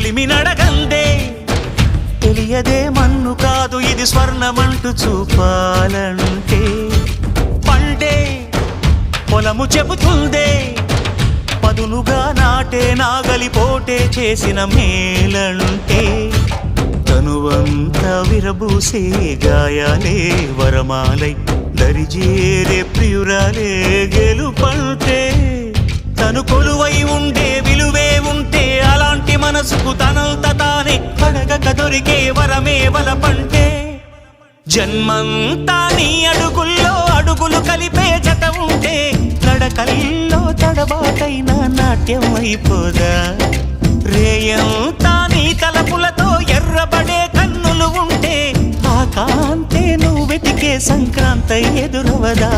కొలిమి నడగందే తెలియదే మన్ను కాదు ఇది స్వర్ణమంటూ చూపాలంటే పండే పొలము చెబుతుందే పదునుగా నాటే నాగలి పోటే చేసిన మేలంటే తనువంతా విరబూసే గాయాలే వరమాలై దరిజేరే ప్రియురాలే గెలుపంటే తను కొలువై ఉండే విలువే ఉంటే అలాంటి మనసుకు తనంత తానే అడగక దొరికే వరమే వలపంటే జన్మంతా నీ అడుగుల్లో అడుగులు కలిపే జత ఉంటే నడకల్లో తడబాటైన నాట్యం అయిపోదా రేయంతా నీ తలపులతో ఎర్రబడే కన్నులు ఉంటే ఆ కాంతే నువ్వు వెతికే సంక్రాంతి ఎదురవదా